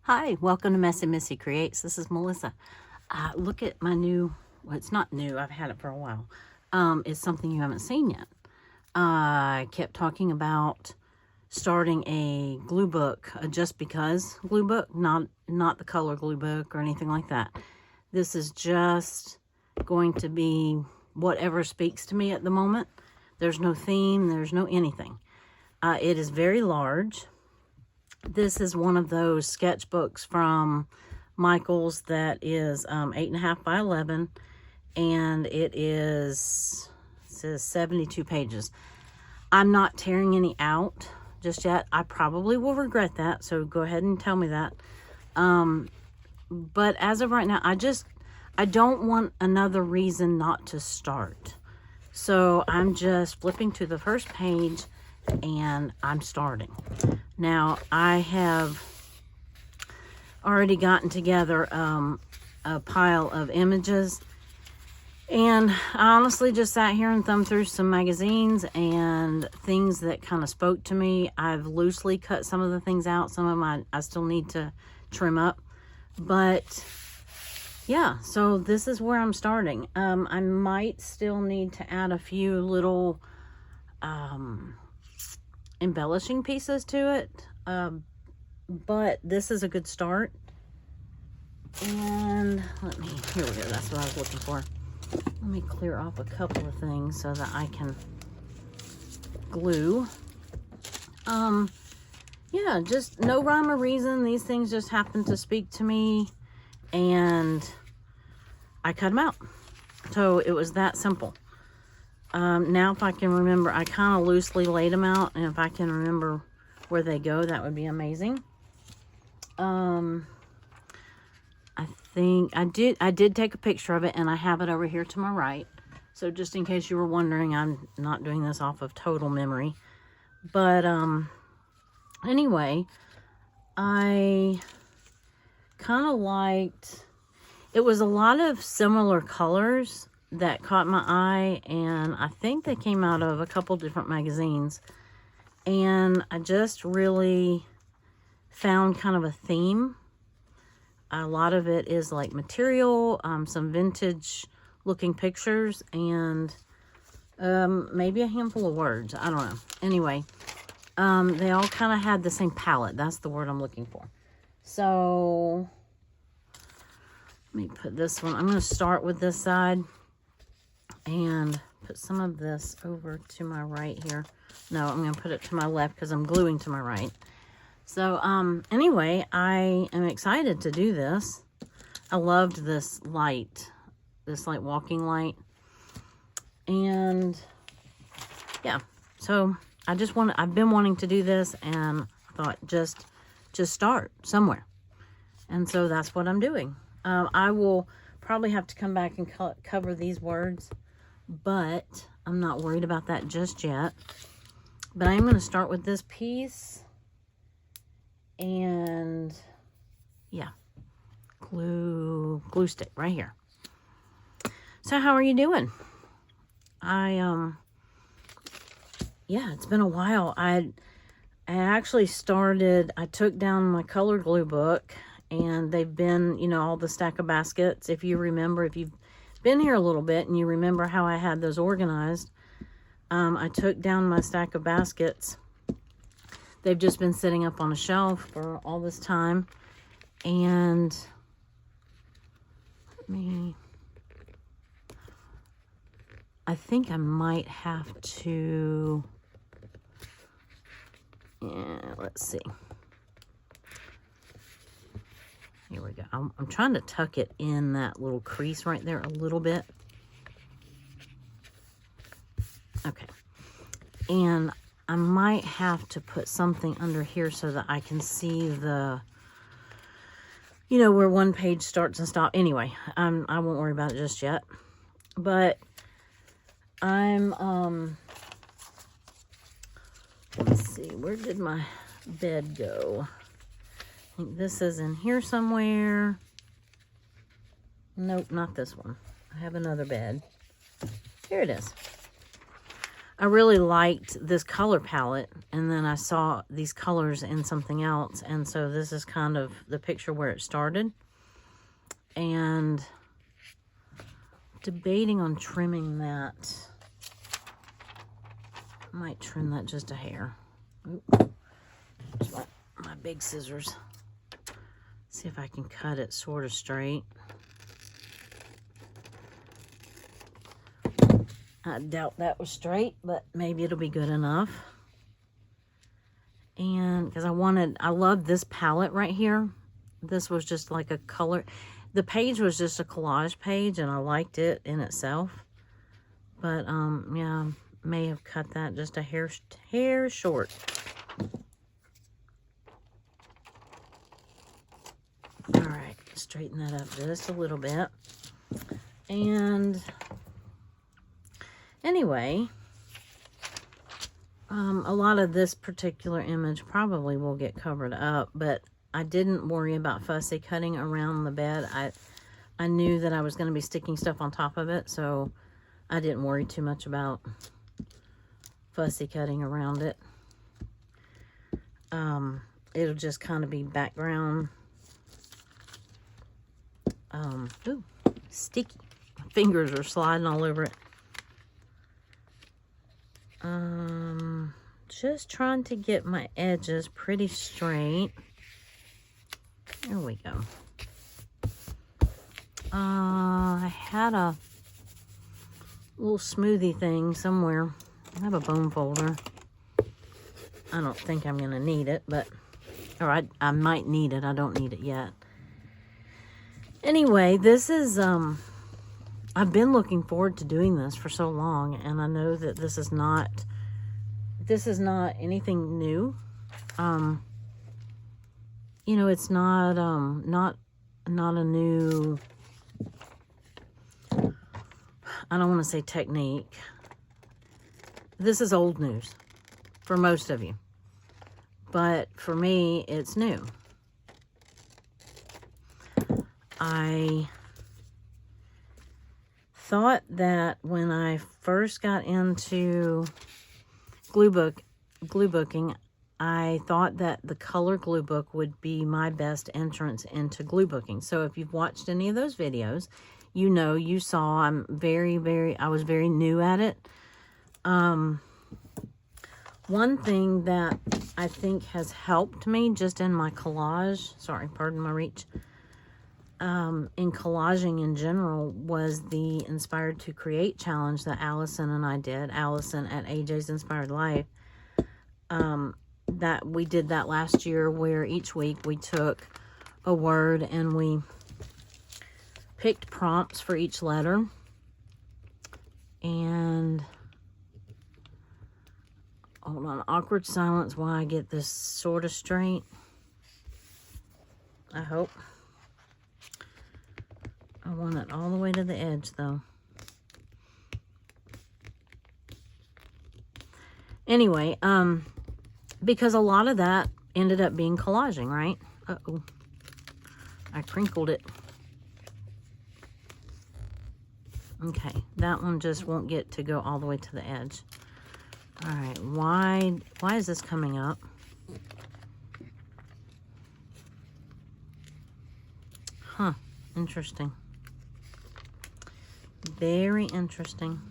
Hi, welcome to Messy Missy Creates. This is Melissa. Look at my new, well, it's not new, I've had it for a while. It's something you haven't seen yet. I kept talking about starting a glue book, a just because glue book, not the color glue book or anything like that. This is just going to be whatever speaks to me at the moment. There's no theme, there's no anything. It is very large. This is one of those sketchbooks from Michael's that is 8.5 by 11, and it says 72 pages. I'm not tearing any out just yet. I probably will regret that, so go ahead and tell me that. But as of right now, I don't want another reason not to start. So I'm just flipping to the first page and I'm starting. Now, I have already gotten together a pile of images, and I honestly just sat here and thumbed through some magazines and things that kind of spoke to me. I've loosely cut some of the things out. Some of them I still need to trim up. But yeah, so this is where I'm starting. I might still need to add a few little embellishing pieces to it, but this is a good start. And here we go, that's what I was looking for. Let me clear off a couple of things so that I can glue. Yeah, just no rhyme or reason. These things just happen to speak to me, and I cut them out. So it was that simple. Now if I can remember, I kind of loosely laid them out, and if I can remember where they go, that would be amazing. I think I did take a picture of it, and I have it over here to my right. So just in case you were wondering, I'm not doing this off of total memory. But anyway, I kind of liked, it was a lot of similar colors that caught my eye, and I think they came out of a couple different magazines, and I just really found kind of a theme. A lot of it is like material, some vintage looking pictures, and maybe a handful of words. I don't know. Anyway, they all kind of had the same palette. That's the word I'm looking for. So let me put this one. I'm going to start with this side and put some of this over to my right here. No, I'm going to put it to my left because I'm gluing to my right. So, anyway, I am excited to do this. I loved this light walking light. And yeah, so I've been wanting to do this, and I thought just start somewhere. And so that's what I'm doing. I will probably have to come back and cover these words, but I'm not worried about that just yet. But I am going to start with this piece, and yeah, glue stick right here. So how are you doing? Yeah, it's been a while. I actually started, I took down my color glue book, and they've been, all the stack of baskets. If you remember, if you've been here a little bit and you remember how I had those organized, I took down my stack of baskets. They've just been sitting up on a shelf for all this time, and I think I might have to, let's see. Here we go. I'm trying to tuck it in that little crease right there a little bit. Okay. And I might have to put something under here so that I can see the, where one page starts and stops. Anyway, I won't worry about it just yet. But I'm, let's see, where did my bed go? I think this is in here somewhere. Nope, not this one. I have another bed. Here it is. I really liked this color palette, and then I saw these colors in something else, and so this is kind of the picture where it started. And debating on trimming that. I might trim that just a hair. Oop. There's my big scissors. See if I can cut it sort of straight. I doubt that was straight, but maybe it'll be good enough. And because I love this palette right here. This was just like a color. The page was just a collage page, and I liked it in itself. But, yeah, may have cut that just a hair short. All right, straighten that up just a little bit. And anyway, a lot of this particular image probably will get covered up, but I didn't worry about fussy cutting around the bed. I knew that I was going to be sticking stuff on top of it, so I didn't worry too much about fussy cutting around it. It'll just kind of be background. Ooh, sticky. My fingers are sliding all over it. Just trying to get my edges pretty straight. There we go. I had a little smoothie thing somewhere. I have a bone folder. I don't think I'm gonna need it, but, or I might need it. I don't need it yet. Anyway, this is, I've been looking forward to doing this for so long, and I know that this is not anything new. You know, it's not a new, I don't want to say technique. This is old news for most of you, but for me, it's new. I thought that when I first got into glue-booking, I thought that the color glue book would be my best entrance into glue booking. So if you've watched any of those videos, you know, you saw I was very new at it. One thing that I think has helped me just in my collage, sorry, pardon my reach, in collaging in general was the Inspired to Create challenge that Allison and I did. Allison at AJ's Inspired Life. That we did that last year, where each week we took a word and we picked prompts for each letter. And hold on, awkward silence while I get this sort of straight. I hope. I want it all the way to the edge though. Anyway, because a lot of that ended up being collaging, right? Uh-oh. I crinkled it. Okay, that one just won't get to go all the way to the edge. All right, why is this coming up? Huh, interesting. Very interesting.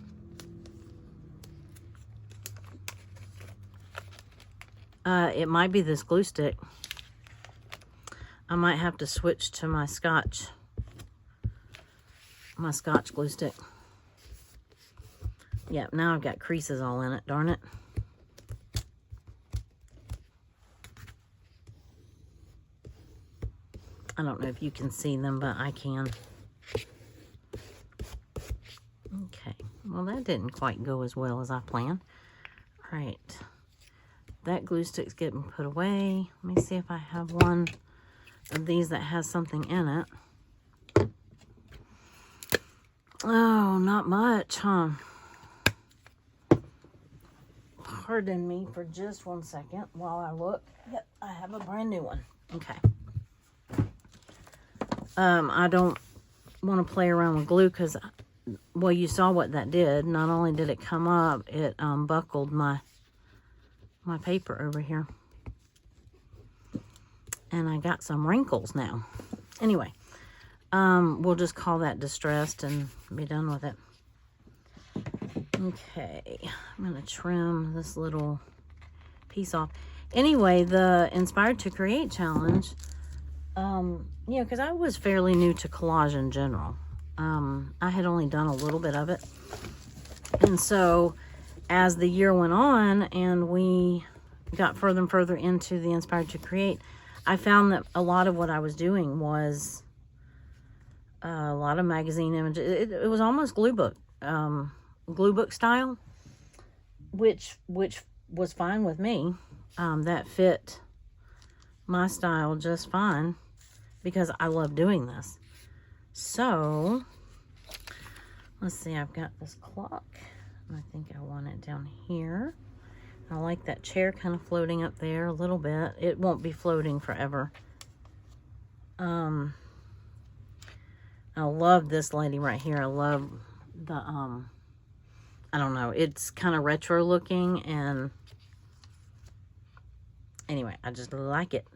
It might be this glue stick. I might have to switch to my Scotch glue stick. Yeah, now I've got creases all in it, darn it. I don't know if you can see them, but I can. Okay, well that didn't quite go as well as I planned. All right. That glue stick's getting put away. Let me see if I have one of these that has something in it. Oh, not much, huh? Pardon me for just 1 second while I look. Yep, I have a brand new one. Okay. I don't want to play around with glue because well, you saw what that did. Not only did it come up, it buckled my paper over here. And I got some wrinkles now. Anyway, we'll just call that distressed and be done with it. Okay, I'm going to trim this little piece off. Anyway, the Inspired to Create challenge, you know, because I was fairly new to collage in general. I had only done a little bit of it. And so as the year went on and we got further and further into the Inspired to Create, I found that a lot of what I was doing was a lot of magazine images. It was almost Gluebook style, which was fine with me. That fit my style just fine because I love doing this. So let's see, I've got this clock. I think I want it down here. I like that chair kind of floating up there a little bit. It won't be floating forever. I love this lady right here. I love the, I don't know, it's kind of retro looking, and anyway, I just like it.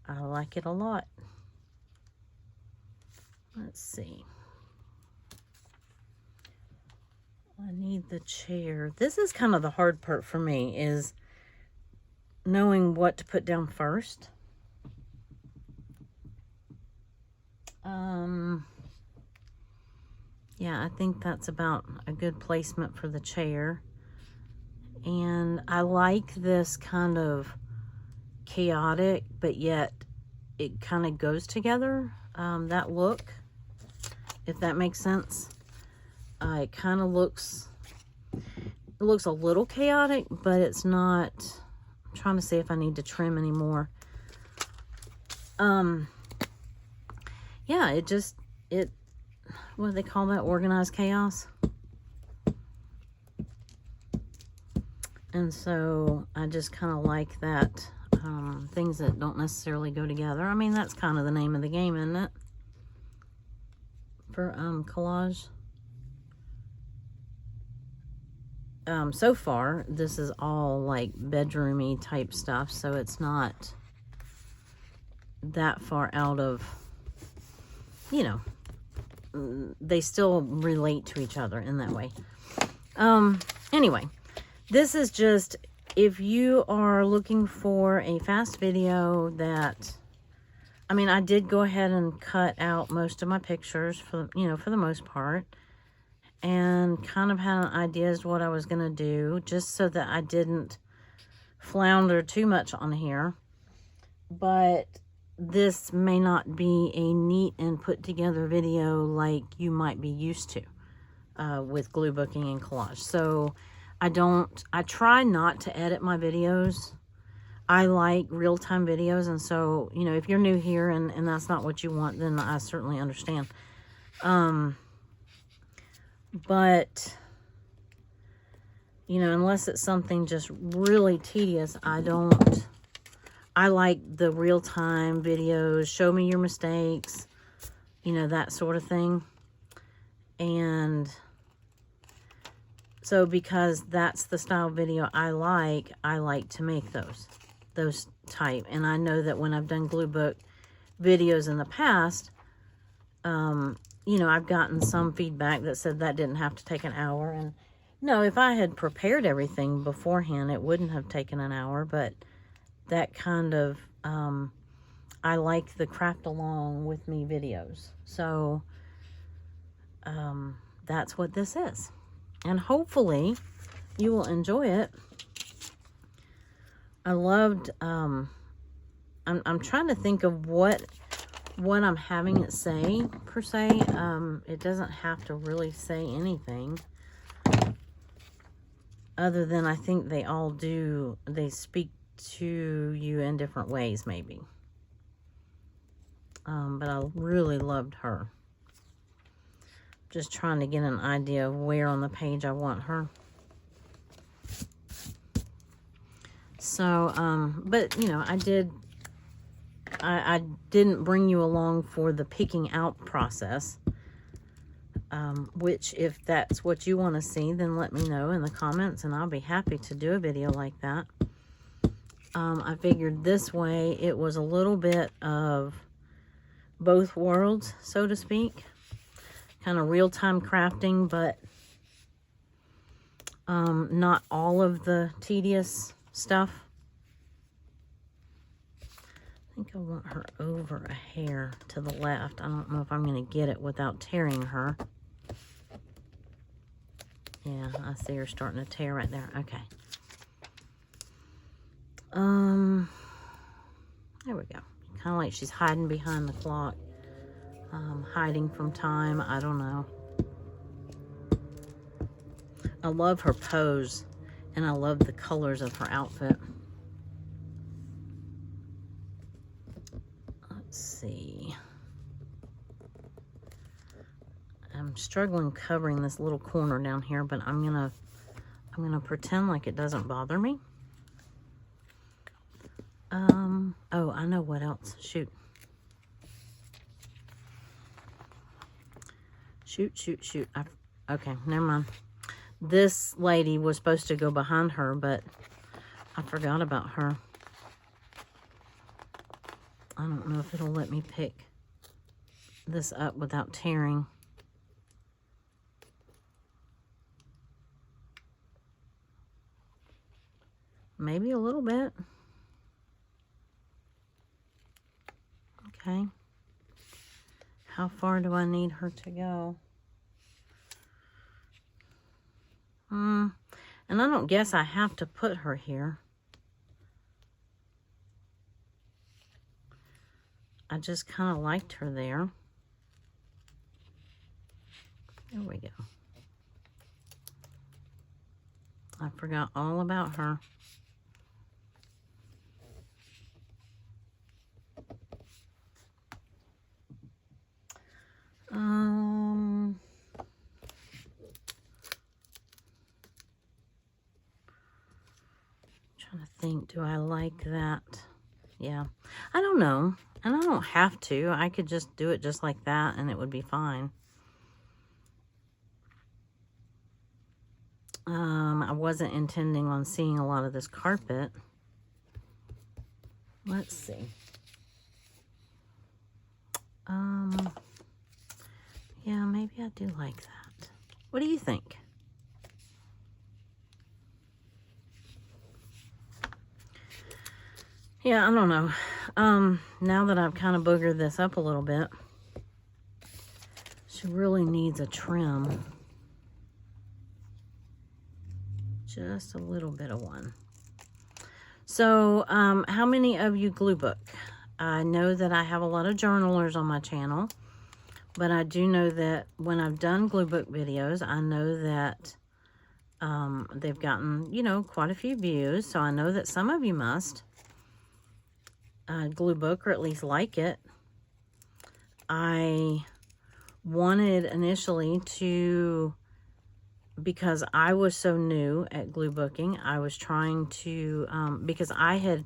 I like it a lot. Let's see. I need the chair. This is kind of the hard part for me, is knowing what to put down first. Yeah, I think that's about a good placement for the chair. And I like this kind of chaotic, but yet it kind of goes together, that look, if that makes sense. It kind of looks, it looks a little chaotic, but it's not. I'm trying to see if I need to trim anymore. Yeah, what do they call that? Organized chaos. And so I just kind of like that, things that don't necessarily go together. I mean, that's kind of the name of the game, isn't it? For collage. So far, this is all like bedroomy type stuff, so it's not that far out of, you know, they still relate to each other in that way. Anyway, this is just, if you are looking for a fast video that, I mean, I did go ahead and cut out most of my pictures for, you know, for the most part, and kind of had an idea as to what I was going to do, just so that I didn't flounder too much on here. But this may not be a neat and put together video like you might be used to with Gluebooking and collage. So I try not to edit my videos. I like real-time videos, and so, you know, if you're new here and that's not what you want, then I certainly understand. But, you know, unless it's something just really tedious, I like the real-time videos, show me your mistakes, you know, that sort of thing. And so because that's the style video I like to make those type. And I know that when I've done Gluebook videos in the past, you know, I've gotten some feedback that said that didn't have to take an hour. And no, if I had prepared everything beforehand, it wouldn't have taken an hour. But that kind of, I like the craft along with me videos. So, that's what this is. And hopefully you will enjoy it. I loved, I'm trying to think of what I'm having it say, per se. It doesn't have to really say anything. Other than I think they all do, they speak to you in different ways, maybe. But I really loved her. Just trying to get an idea of where on the page I want her. So, but, you know, I didn't bring you along for the picking out process. which if that's what you want to see, then let me know in the comments and I'll be happy to do a video like that. I figured this way it was a little bit of both worlds, so to speak. Kind of real-time crafting, but not all of the tedious stuff. I think I want her over a hair to the left. I don't know if I'm going to get it without tearing her. Yeah, I see her starting to tear right there. Okay. There we go. Kind of like she's hiding behind the clock. Hiding from time. I don't know. I love her pose, and I love the colors of her outfit. Let's see. I'm struggling covering this little corner down here, but I'm gonna pretend like it doesn't bother me. Oh, I know what else. Shoot. Okay, never mind. This lady was supposed to go behind her, but I forgot about her. I don't know if it'll let me pick this up without tearing. Maybe a little bit. Okay. How far do I need her to go? And I don't guess I have to put her here. I just kind of liked her there. There we go. I forgot all about her. Trying to think, do I like that? Yeah, I don't know, and I don't have to. I could just do it just like that and it would be fine. I wasn't intending on seeing a lot of this carpet. Let's see. Yeah, maybe I do like that. What do you think? Yeah, I don't know. Now that I've kind of boogered this up a little bit, she really needs a trim. Just a little bit of one. So, how many of you Gluebook? I know that I have a lot of journalers on my channel, but I do know that when I've done Gluebook videos, I know that they've gotten, you know, quite a few views. So I know that some of you must Gluebook, or at least like it. I wanted initially to, because I was so new at Gluebooking, I was trying to, because I had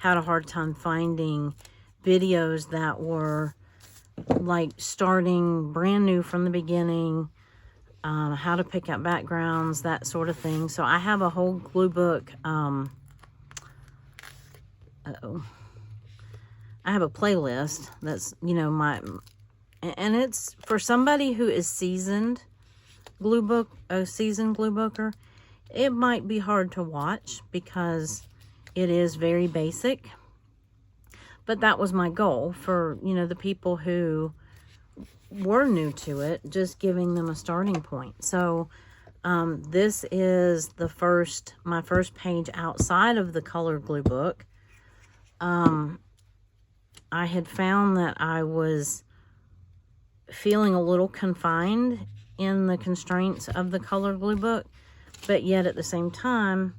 a hard time finding videos that were like starting brand new from the beginning, how to pick out backgrounds, that sort of thing. So I have a whole Gluebook, I have a playlist that's, you know, and it's for somebody who is seasoned seasoned Gluebooker. It might be hard to watch because it is very basic. But that was my goal for, you know, the people who were new to it, just giving them a starting point. So this is my first page outside of the colored Gluebook. I had found that I was feeling a little confined in the constraints of the colored Gluebook, but yet at the same time,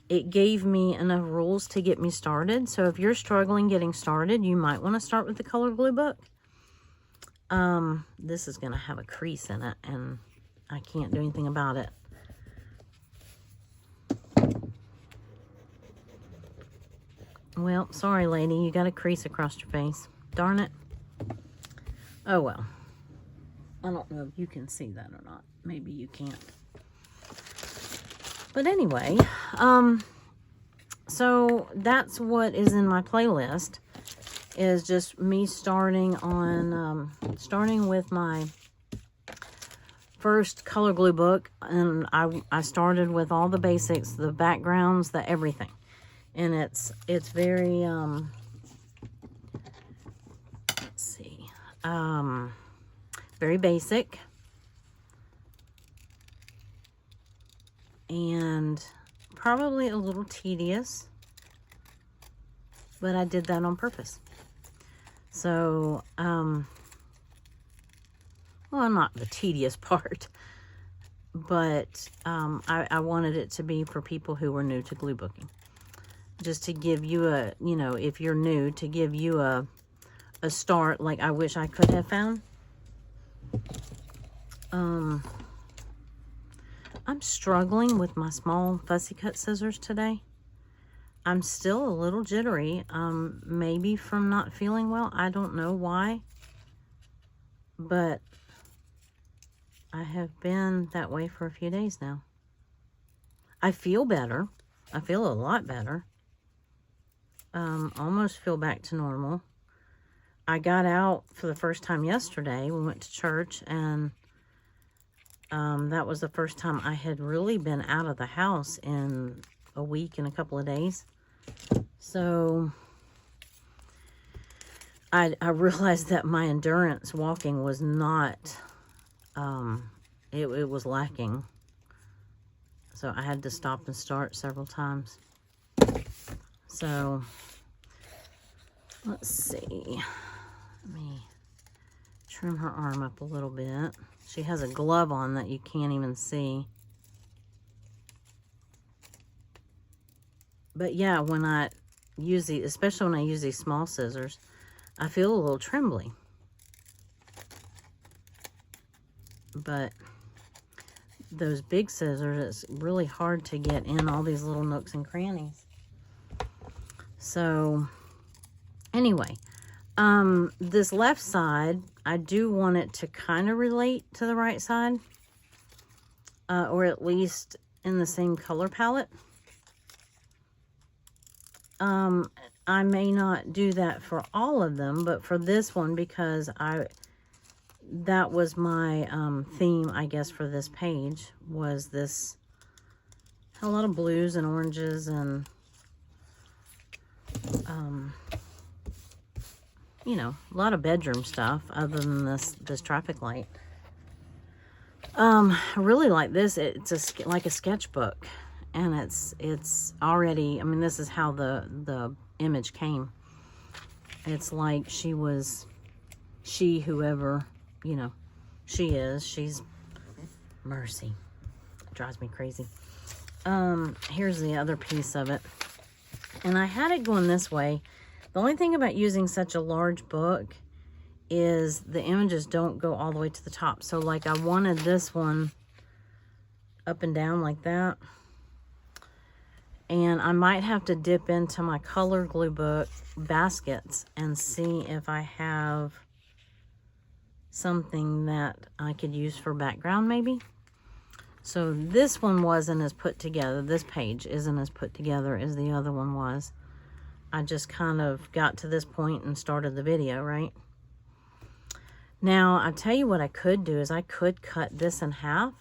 it gave me enough rules to get me started. So if you're struggling getting started, you might want to start with the colored Gluebook. This is going to have a crease in it, and I can't do anything about it. Well, sorry, lady. You got a crease across your face. Darn it. Oh, well. I don't know if you can see that or not. Maybe you can't. But anyway, so that's what is in my playlist, is just me starting on, starting with my first color glue book. And I started with all the basics, the backgrounds, the everything. And it's very, let's see, very basic. And probably a little tedious, but I did that on purpose. So, well, not the tedious part, but I wanted it to be for people who were new to glue booking. Just to give you a, you know, if you're new, to give you a start like I wish I could have found. I'm struggling with my small fussy cut scissors today. I'm still a little jittery, maybe from not feeling well. I don't know why, but I have been that way for a few days now. I feel better. I feel a lot better. Almost feel back to normal. I got out for the first time yesterday. We went to church, and that was the first time I had really been out of the house in a week and a couple of days. So I realized that my endurance walking was not, it was lacking. So I had to stop and start several times. So let's see. Let me trim her arm up a little bit. She has a glove on that you can't even see. But yeah, when I use these, especially when I use these small scissors, I feel a little trembly. But those big scissors, it's really hard to get in all these little nooks and crannies. So anyway, this left side, I do want it to kind of relate to the right side, or at least in the same color palette. I may not do that for all of them, but for this one, because that was my theme, I guess, for this page, was this, a lot of blues and oranges and you know, a lot of bedroom stuff other than this traffic light. I really like this. It's like a sketchbook, and it's already, I mean, this is how the image came. It's like whoever, you know, she's Mercy. It drives me crazy. Here's the other piece of it. And I had it going this way. The only thing about using such a large book is the images don't go all the way to the top. So like I wanted this one up and down like that. And I might have to dip into my color glue book baskets and see if I have something that I could use for background maybe. So this one wasn't as put together. This page isn't as put together as the other one was. I just kind of got to this point and started the video, right? Now, I'll tell you what I could do is I could cut this in half.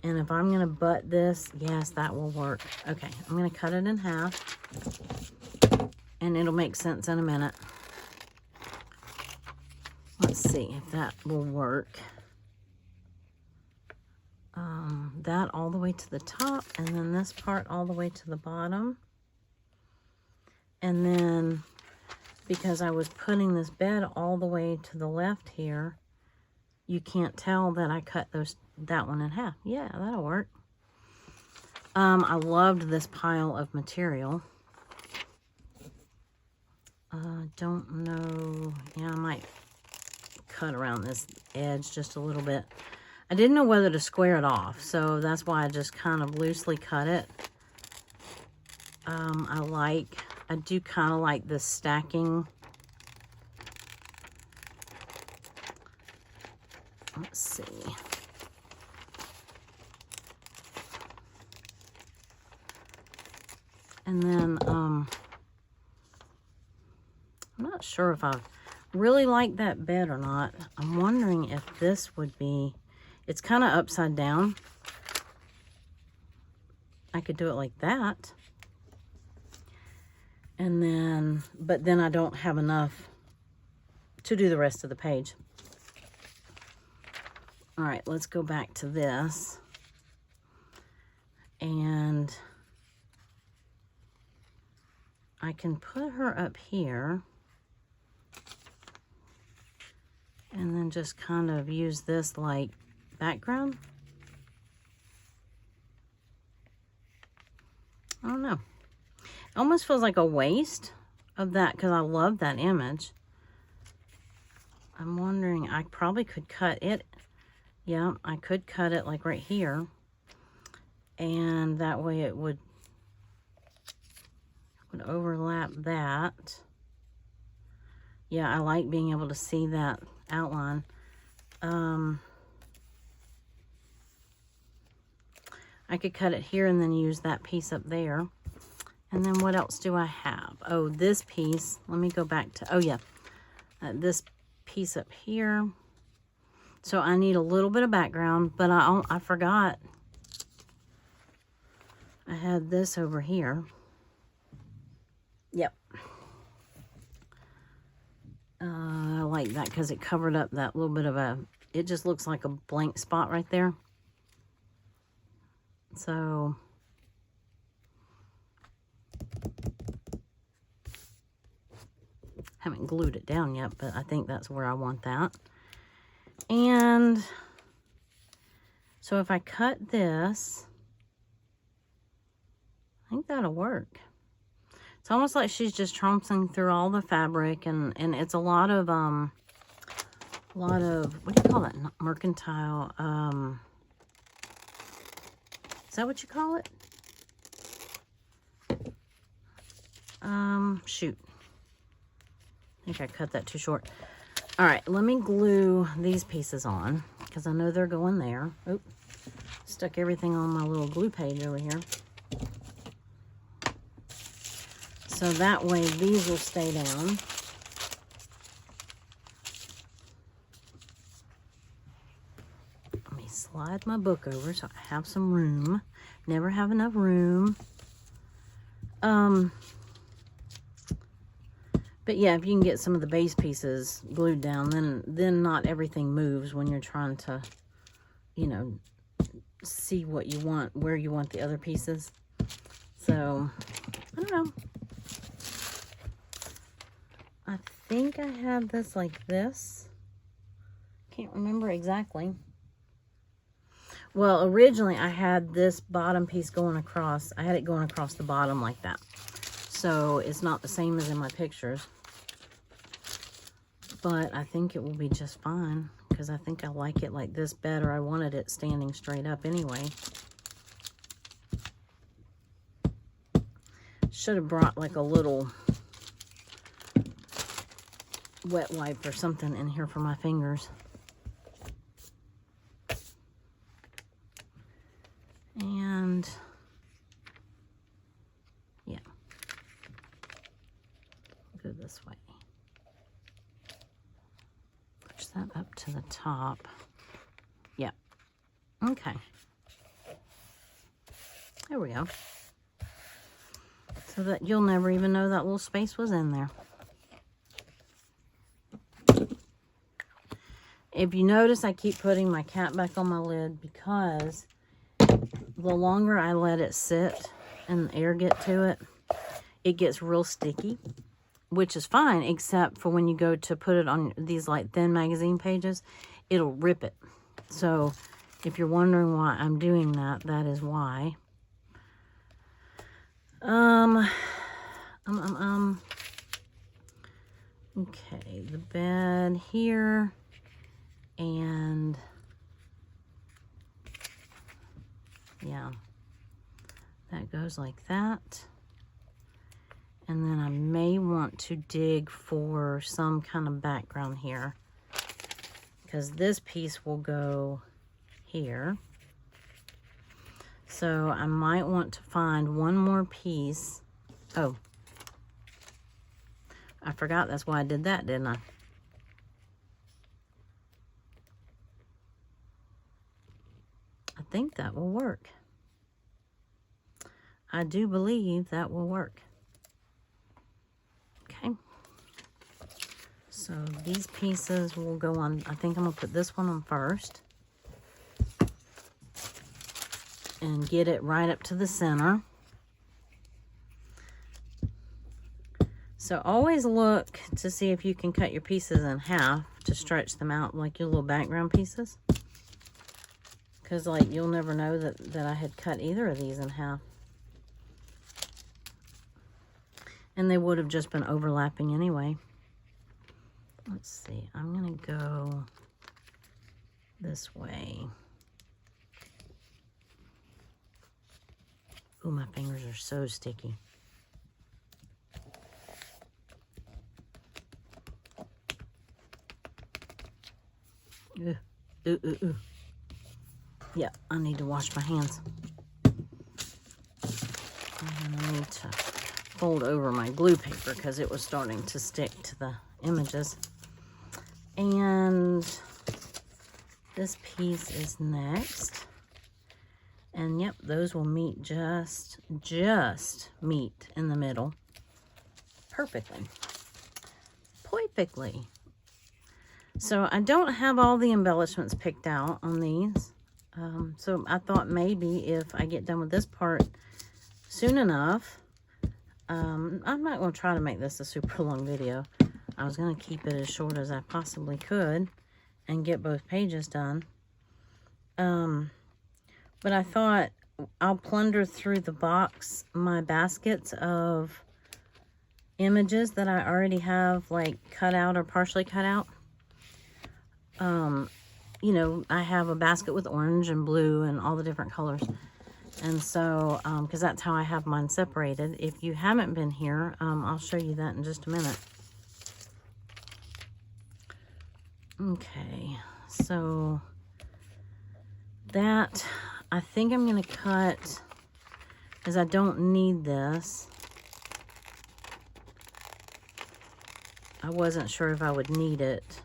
And if I'm going to butt this, yes, that will work. Okay, I'm going to cut it in half. And it'll make sense in a minute. Let's see if that will work. That all the way to the top, and then this part all the way to the bottom. And then, because I was putting this bed all the way to the left here, you can't tell that I cut that one in half. Yeah, that'll work. I loved this pile of material. Don't know. Yeah, I might cut around this edge just a little bit. I didn't know whether to square it off, so that's why I just kind of loosely cut it. I do kind of like this stacking Let's see. And then, I'm not sure if I really like that bed or not. I'm wondering if this would be, it's kind of upside down. I could do it like that. And then, but then I don't have enough to do the rest of the page. All right, let's go back to this. And I can put her up here. And then just kind of use this like background. I don't know. It almost feels like a waste of that because I love that image. I'm wondering, I probably could cut it. Yeah, I could cut it like right here. And that way it would overlap that. Yeah, I like being able to see that outline. I could cut it here and then use that piece up there. And then what else do I have? Oh, this piece. Let me go back to, oh yeah, this piece up here. So I need a little bit of background, but I forgot. I had this over here. Yep. I like that because it covered up that little bit of a, it just looks like a blank spot right there. So haven't glued it down yet, but I think that's where I want that. And so if I cut this, I think that'll work. It's almost like she's just trouncing through all the fabric, and it's a lot of what do you call that? Not mercantile. Is that what you call it? Shoot. I think I cut that too short. All right, let me glue these pieces on because I know they're going there. Oop, stuck everything on my little glue page over here. So that way these will stay down. Let me slide my book over so I have some room. Never have enough room. But yeah, if you can get some of the base pieces glued down, then not everything moves when you're trying to, you know, see what you want, where you want the other pieces. So, I don't know. I think I had this like this. Can't remember exactly. Well, originally I had this bottom piece going across. I had it going across the bottom like that. So it's not the same as in my pictures. But I think it will be just fine because I think I like it like this better. I wanted it standing straight up anyway. Should have brought like a little wet wipe or something in here for my fingers. And yeah, go this way. Push that up to the top. Yeah. Okay. There we go. So that you'll never even know that little space was in there. If you notice, I keep putting my cap back on my lid because the longer I let it sit and the air get to it, it gets real sticky, which is fine, except for when you go to put it on these like thin magazine pages, it'll rip it. So if you're wondering why I'm doing that, that is why. Okay, the bed here, and yeah, that goes like that. And then I may want to dig for some kind of background here because this piece will go here. So I might want to find one more piece. Oh, I forgot that's why I did that, didn't I? I think that will work. I do believe that will work. Okay. So these pieces will go on. I think I'm going to put this one on first. And get it right up to the center. So always look to see if you can cut your pieces in half to stretch them out like your little background pieces. Because like you'll never know that I had cut either of these in half. And they would have just been overlapping anyway. Let's see, I'm gonna go this way. Ooh, my fingers are so sticky. Ooh, ooh, ooh, ooh. Yeah, I need to wash my hands. And I need to fold over my glue paper because it was starting to stick to the images. And this piece is next. And yep, those will meet just meet in the middle. Perfectly. Perfectly. So I don't have all the embellishments picked out on these. So I thought maybe if I get done with this part soon enough, I'm not going to try to make this a super long video. I was going to keep it as short as I possibly could and get both pages done. But I thought I'll plunder through the box, my baskets of images that I already have like cut out or partially cut out. You know, I have a basket with orange and blue and all the different colors. And so, because that's how I have mine separated. If you haven't been here, I'll show you that in just a minute. Okay, so that I think I'm going to cut, because I don't need this. I wasn't sure if I would need it,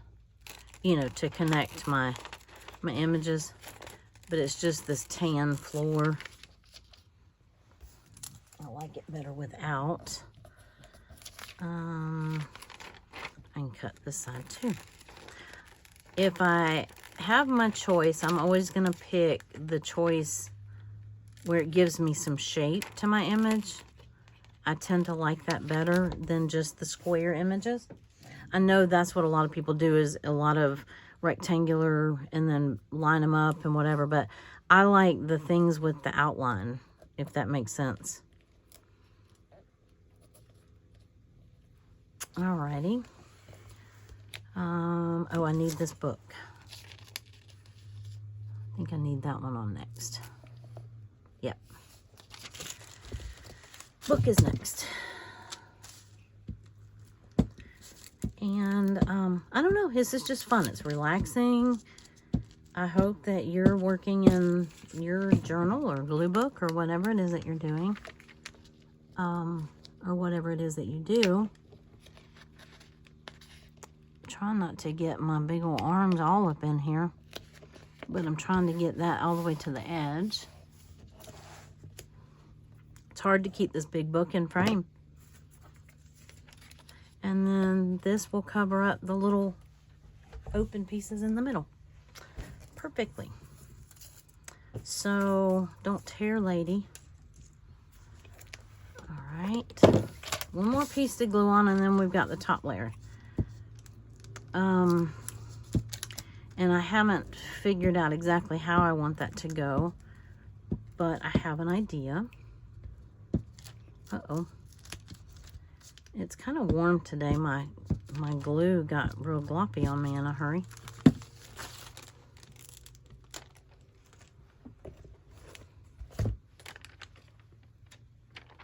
you know, to connect my images, but it's just this tan floor. I like it better without. I can cut this side too. If I have my choice, I'm always going to pick the choice where it gives me some shape to my image. I tend to like that better than just the square images. I know that's what a lot of people do, is a lot of rectangular and then line them up and whatever, but I like the things with the outline, if that makes sense. Alrighty. Oh, I need this book. I think I need that one on next. Yep. Book is next. And I don't know, this is just fun. It's relaxing. I hope that you're working in your journal or glue book or whatever it is that you're doing. Or whatever it is that you do. Trying not to get my big old arms all up in here, but I'm trying to get that all the way to the edge. It's hard to keep this big book in frame. And then this will cover up the little open pieces in the middle perfectly. So don't tear, lady. All right, one more piece to glue on, and then we've got the top layer. And I haven't figured out exactly how I want that to go, but I have an idea. Uh-oh. It's kind of warm today. My glue got real gloppy on me in a hurry.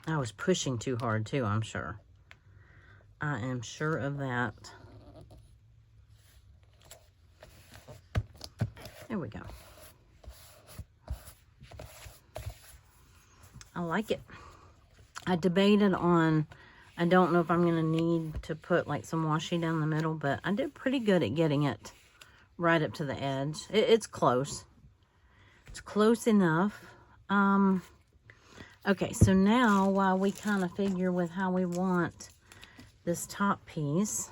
I was pushing too hard too, I'm sure. I am sure of that. There we go. I like it. I debated on, I don't know if I'm going to need to put like some washi down the middle, but I did pretty good at getting it right up to the edge. It's close. It's close enough. Okay, so now while we kind of figure with how we want this top piece,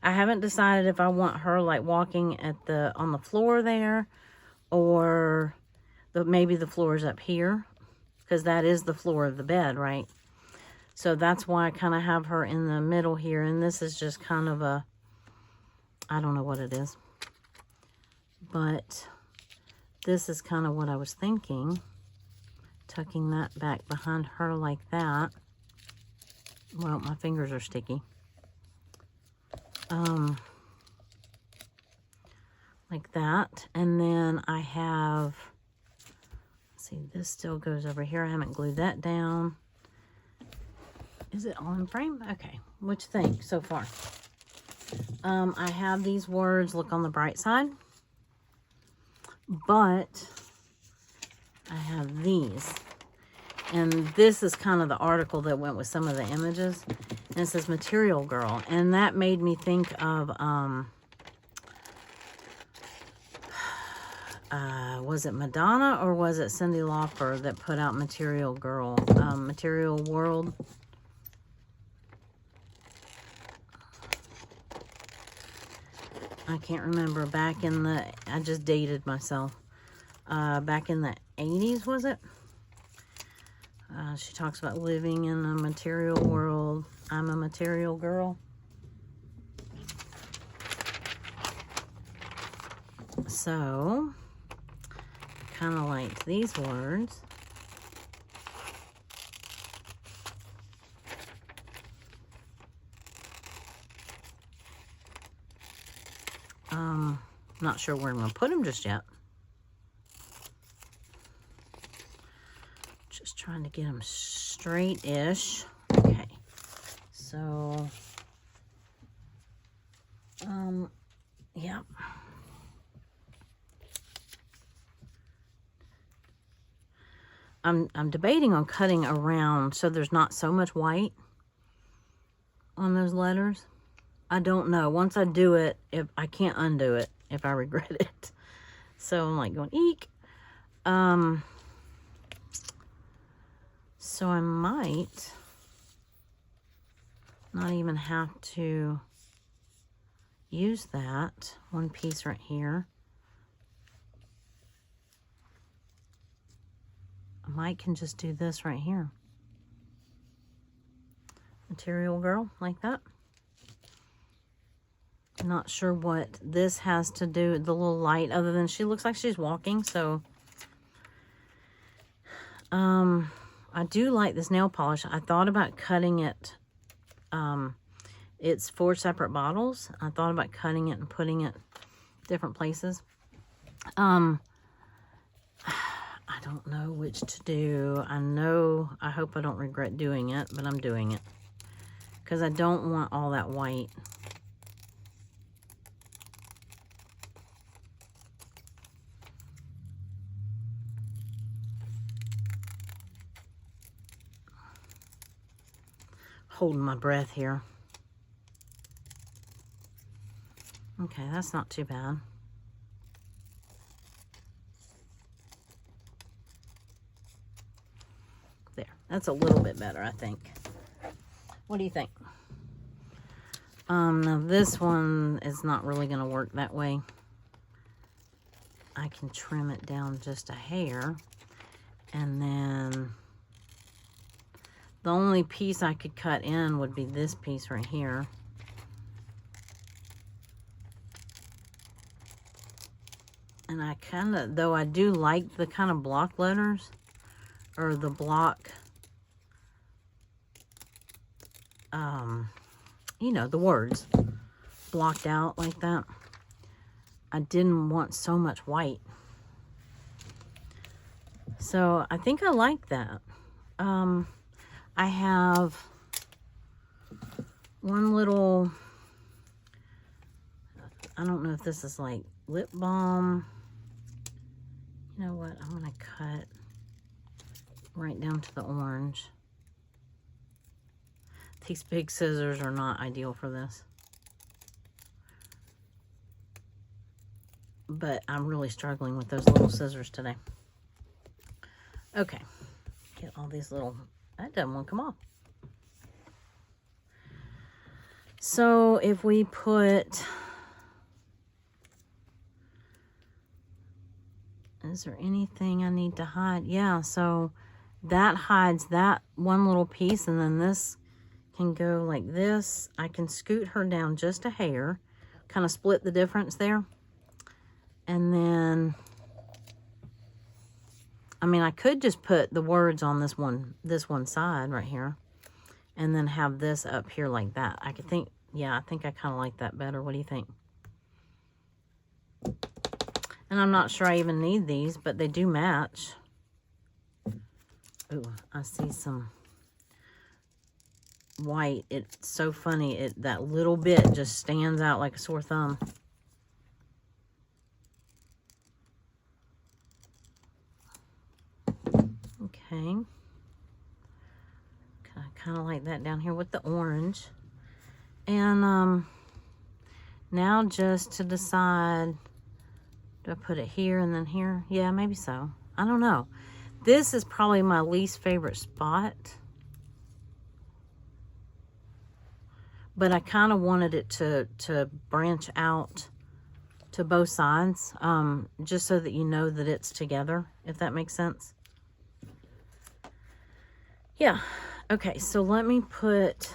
I haven't decided if I want her like walking at on the floor there, or maybe the floor is up here, because that is the floor of the bed, right? So that's why I kind of have her in the middle here, and this is just kind of a, I don't know what it is, but this is kind of what I was thinking, tucking that back behind her like that. Well, my fingers are sticky. Like that. And then I have, let's see, this still goes over here. I haven't glued that down. Is it all in frame? Okay. What you think so far? I have these words, look on the bright side. But I have these. And this is kind of the article that went with some of the images. And it says Material Girl. And that made me think of, was it Madonna or was it Cyndi Lauper that put out Material Girl, Material World? I can't remember. Back in the, I just dated myself. Back in the 80s, was it? She talks about living in a material world. I'm a material girl. So, kind of like these words. Not sure where I'm going to put them just yet. Just trying to get them straight-ish. Okay. So, yeah. I'm debating on cutting around so there's not so much white on those letters. I don't know. Once I do it, if I can't undo it if I regret it. So I'm like going, eek. So I might not even have to use that one piece right here. I might can just do this right here. Material Girl, like that. Not sure what this has to do with the little light, other than she looks like she's walking, so I do like this nail polish. I thought about cutting it. It's 4 separate bottles. I thought about cutting it and putting it different places. I don't know which to do. I hope I don't regret doing it, but I'm doing it because I don't want all that white. Holding my breath here. Okay, that's not too bad. There, that's a little bit better, I think. What do you think? Now this one is not really going to work that way. I can trim it down just a hair, and then the only piece I could cut in would be this piece right here. And I kind of, though I do like the kind of block letters, or the block, you know, the words blocked out like that. I didn't want so much white. So I think I like that. I have one little, I don't know if this is like lip balm. You know what? I'm going to cut right down to the orange. These big scissors are not ideal for this. But I'm really struggling with those little scissors today. Okay. Get all these little... That doesn't want to come off. So if we put... Is there anything I need to hide? Yeah, so that hides that one little piece, and then this can go like this. I can scoot her down just a hair, kind of split the difference there. And then, I mean, I could just put the words on this one side right here, and then have this up here like that. I could think, yeah, I think I kind of like that better. What do you think? And I'm not sure I even need these, but they do match. Ooh, I see some white. It's so funny. That little bit just stands out like a sore thumb. Okay. I kind of like that down here with the orange. And now just to decide... Do I put it here and then here? Yeah, maybe so. I don't know. This is probably my least favorite spot. But I kind of wanted it to branch out to both sides. Just so that you know that it's together, if that makes sense. Yeah. Okay, so let me put...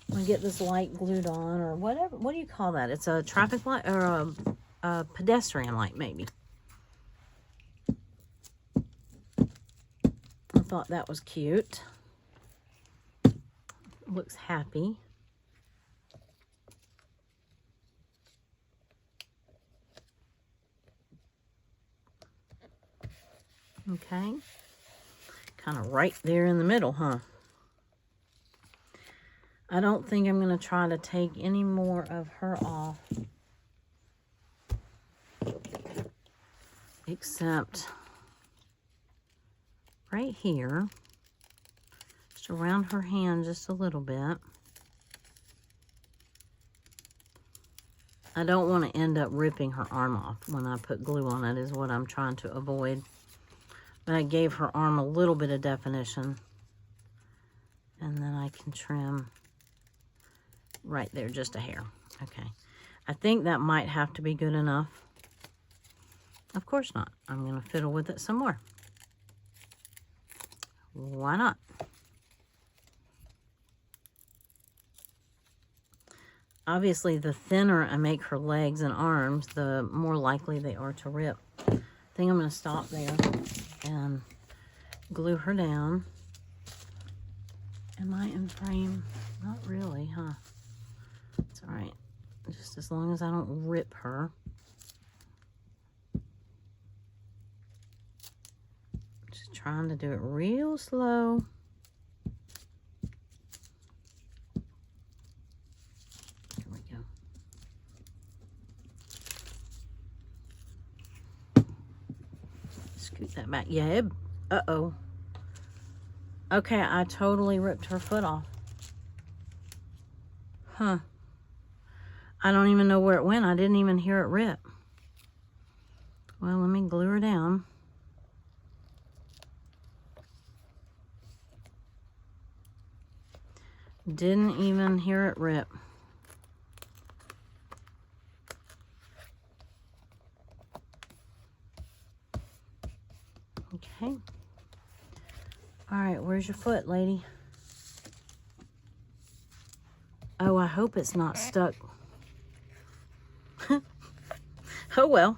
I'm going to get this light glued on or whatever. What do you call that? It's a traffic light or a pedestrian light, maybe. I thought that was cute. Looks happy. Okay. Kind of right there in the middle, huh? I don't think I'm going to try to take any more of her off. Except right here, just around her hand just a little bit. I don't want to end up ripping her arm off when I put glue on it, is what I'm trying to avoid. But I gave her arm a little bit of definition. And then I can trim right there, just a hair. Okay. I think that might have to be good enough. Of course not. I'm going to fiddle with it some more. Why not? Obviously, the thinner I make her legs and arms, the more likely they are to rip. I think I'm going to stop there and glue her down. Am I in frame? Not really, huh? It's all right. Just as long as I don't rip her. Just trying to do it real slow. Here we go. Scoot that back. Yeah, uh-oh. Okay, I totally ripped her foot off. Huh. I don't even know where it went. I didn't even hear it rip. Well, let me glue her down. Didn't even hear it rip. Okay. All right, where's your foot, lady? Oh, I hope it's not stuck. Oh, well.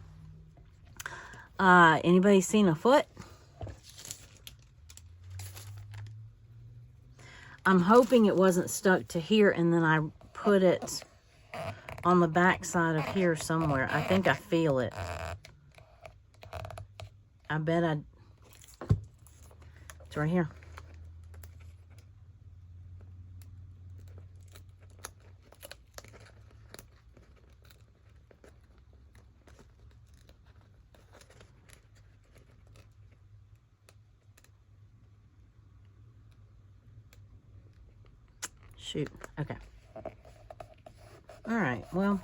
Anybody seen a foot? I'm hoping it wasn't stuck to here and then I put it on the back side of here somewhere. I think I feel it. I bet it's right here. Okay. All right, well,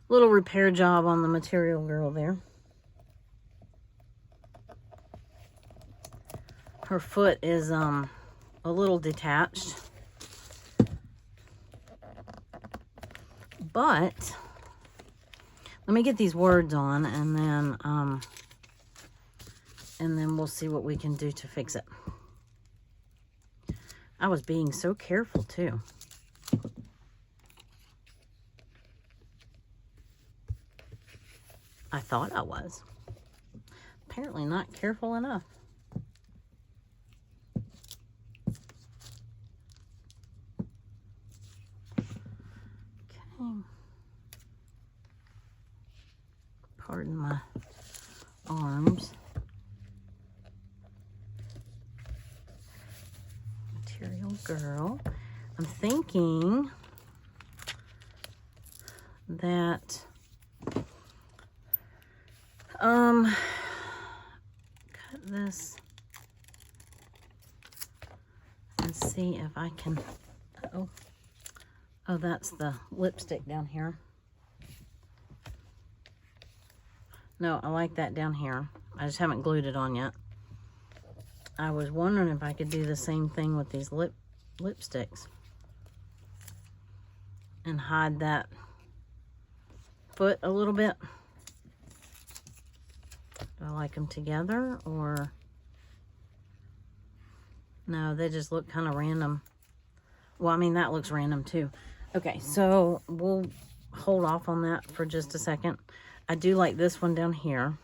little repair job on the Material Girl there. Her foot is a little detached. But let me get these words on, and then we'll see what we can do to fix it. I was being so careful too. I thought I was. Apparently not careful enough. Okay. Pardon my arms. Material Girl. I'm thinking that cut this and see if I can, oh, that's the lipstick down here. No, I like that down here. I just haven't glued it on yet. I was wondering if I could do the same thing with these lipsticks and hide that foot a little bit. Do I like them together, or no, they just look kind of random. Well, I mean, that looks random too. Okay, so we'll hold off on that for just a second. I do like this one down here.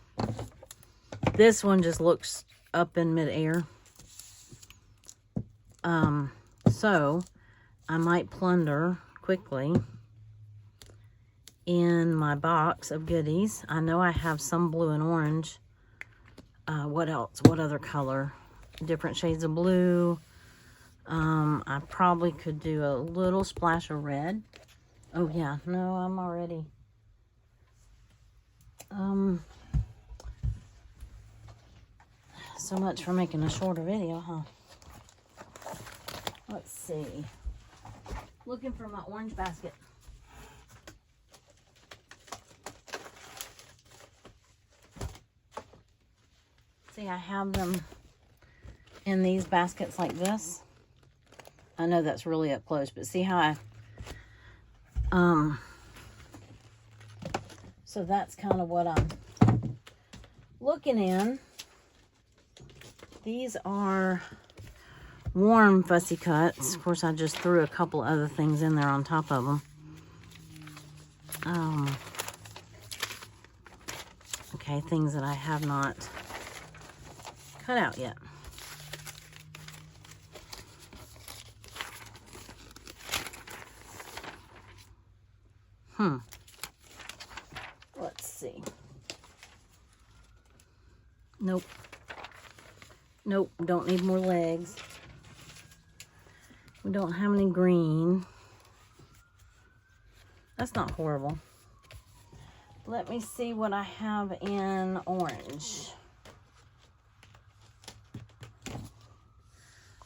This one just looks up in midair. So I might plunder quickly in my box of goodies. I know I have some blue and orange. What else? What other color? Different shades of blue. I probably could do a little splash of red. Oh yeah, no, I'm already. So much for making a shorter video, huh? Let's see. Looking for my orange basket. See, I have them in these baskets like this. I know that's really up close, but see how I, so that's kind of what I'm looking in. These are warm fussy cuts. Of course, I just threw a couple other things in there on top of them. Okay, things that I have not cut out yet. Let's see. Nope. Nope, don't need more legs. We don't have any green. That's not horrible. Let me see what I have in orange.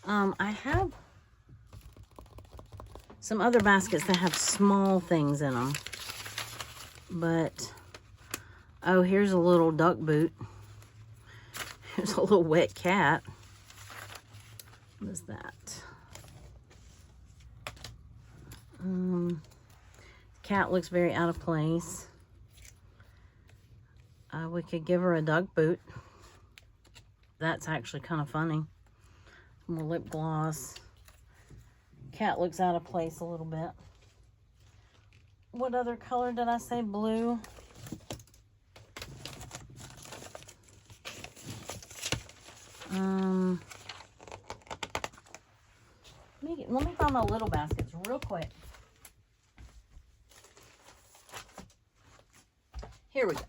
I have some other baskets that have small things in them. But, oh, here's a little duck boot. Here's a little wet cat. What is that? Cat looks very out of place. We could give her a duck boot. That's actually kind of funny. More lip gloss. Cat looks out of place a little bit. What other color did I say? Blue. Let me find my little baskets real quick. Here we go.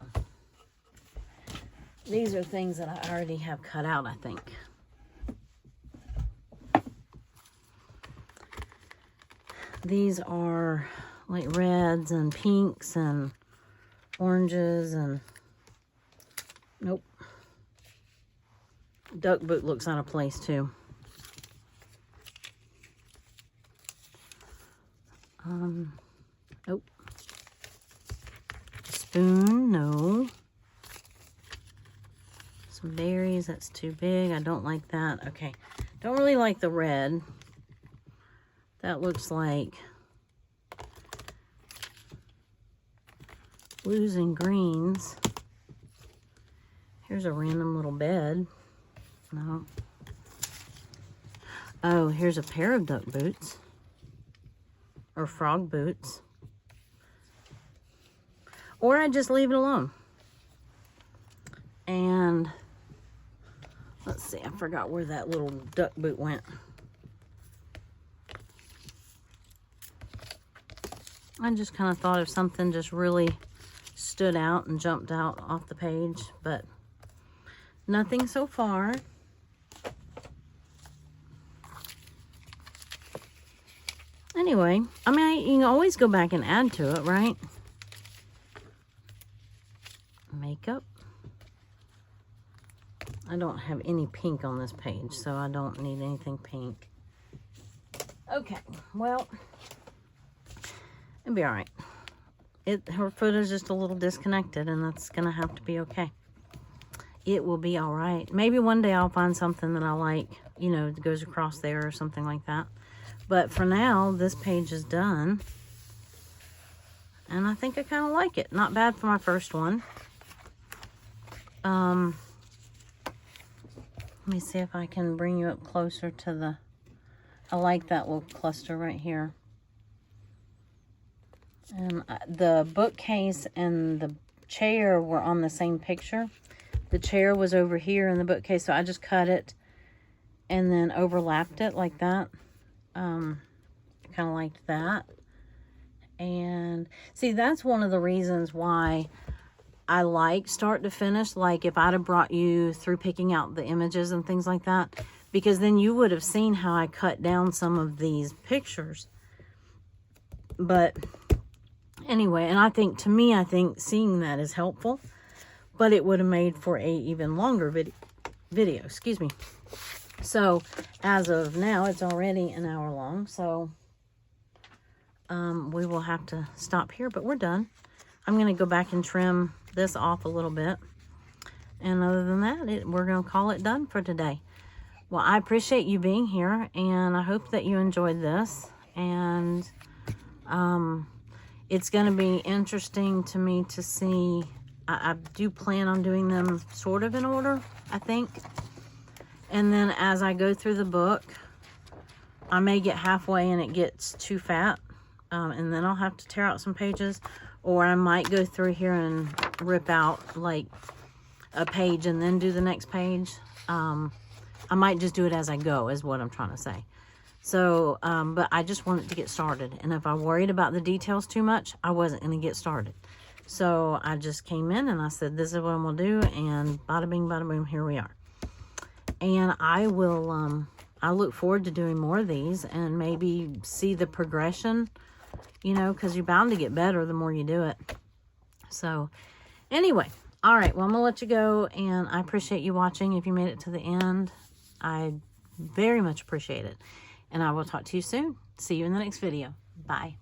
These are things that I already have cut out, I think. These are like reds and pinks and oranges and nope. Duck boot looks out of place too. Oh. Spoon, no. Some berries, that's too big. I don't like that. Okay. Don't really like the red. That looks like blues and greens. Here's a random little bed. No. Oh, here's a pair of duck boots. Or frog boots. Or I just leave it alone. And let's see, I forgot where that little duck boot went. I just kind of thought if something just really stood out and jumped out off the page, but nothing so far. Anyway, I mean, you can always go back and add to it, right? Makeup. I don't have any pink on this page, so I don't need anything pink. Okay, well, it'll be all right. Her foot is just a little disconnected, and that's gonna have to be okay. It will be all right. Maybe one day I'll find something that I like, you know, that goes across there or something like that. But for now, this page is done. And I think I kind of like it. Not bad for my first one. Let me see if I can bring you up closer to the... I like that little cluster right here. And the bookcase and the chair were on the same picture. The chair was over here in the bookcase, so I just cut it and then overlapped it like that. Kind of liked that. And see, that's one of the reasons why I like start to finish. Like if I'd have brought you through picking out the images and things like that, because then you would have seen how I cut down some of these pictures. But anyway, and I think, to me, I think seeing that is helpful, but it would have made for a even longer video, excuse me. So as of now, it's already an hour long, so we will have to stop here, but we're done. I'm going to go back and trim this off a little bit. And other than that, we're going to call it done for today. Well, I appreciate you being here, and I hope that you enjoyed this. And it's going to be interesting to me to see. I do plan on doing them sort of in order, I think. And then as I go through the book, I may get halfway and it gets too fat. And then I'll have to tear out some pages. Or I might go through here and rip out like a page and then do the next page. I might just do it as I go, is what I'm trying to say. So, but I just wanted to get started. And if I worried about the details too much, I wasn't going to get started. So I just came in and I said, this is what I'm going to do. And bada bing, bada boom, here we are. And I will, I look forward to doing more of these and maybe see the progression, you know, because you're bound to get better the more you do it. So anyway, all right, well, I'm going to let you go, and I appreciate you watching. If you made it to the end, I very much appreciate it. And I will talk to you soon. See you in the next video. Bye.